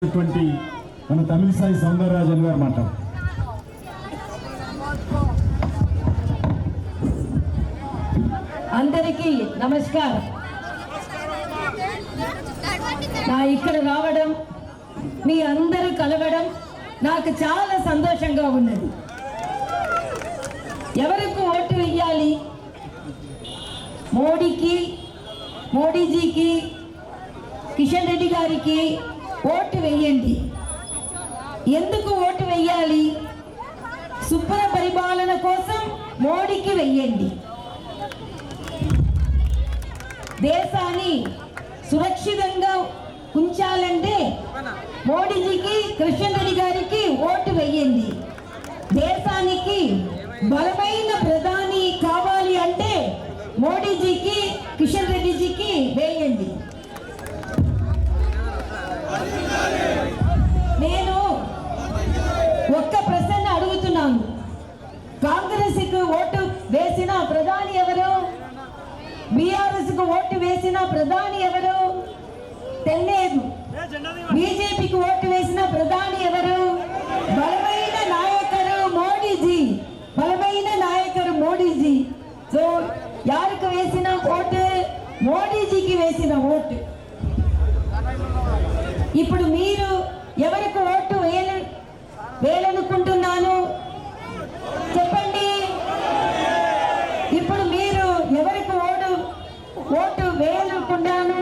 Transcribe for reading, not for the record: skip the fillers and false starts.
మన తమిళసాయి సౌందరరాజన్ గారు మాట్లాడు. అందరికీ నమస్కారం. నా ఇక్కడ రావడం, మీ అందరూ కలవడం నాకు చాలా సంతోషంగా ఉన్నది. ఎవరికి ఓటు వేయాలి? మోడీజీకి, కిషన్ రెడ్డి గారికి ఓటు వేయండి. ఎందుకు ఓటు వేయాలి? సుపర పరిపాలన కోసం మోడీకి వేయండి. దేశాన్ని సురక్షితంగా ఉంచాలంటే మోడీజీకి, కిషన్ రెడ్డి గారికి ఓటు వేయండి. దేశానికి బలమైన ప్రధాని కావాలి అంటే మోడీజీకి, కిషన్ రెడ్డిజీకి వేయండి. నేను ఒక్క ప్రశ్న అడుగుతున్నాను. కాంగ్రెస్ కు ఓటు వేసిన ప్రధాని ఎవరు? బీఆర్ఎస్ కు ఓటు వేసిన ప్రధాని ఎవరు? తెలియదు. బీజేపీకి ఓటు వేసిన ప్రధాని ఎవరు? బలమైన నాయకుడు మోడీజీ. బలమైన నాయకుడు మోడీజీ. సో యారికి వేసిన ఓటు? మోడీజీకి వేసిన ఓటు. ఇప్పుడు మీరు ఎవరికి ఓటు వేయాలనుకుంటున్నాను చెప్పండి. ఇప్పుడు మీరు ఎవరికి ఓటు వేయాలనుకుంటున్నాను?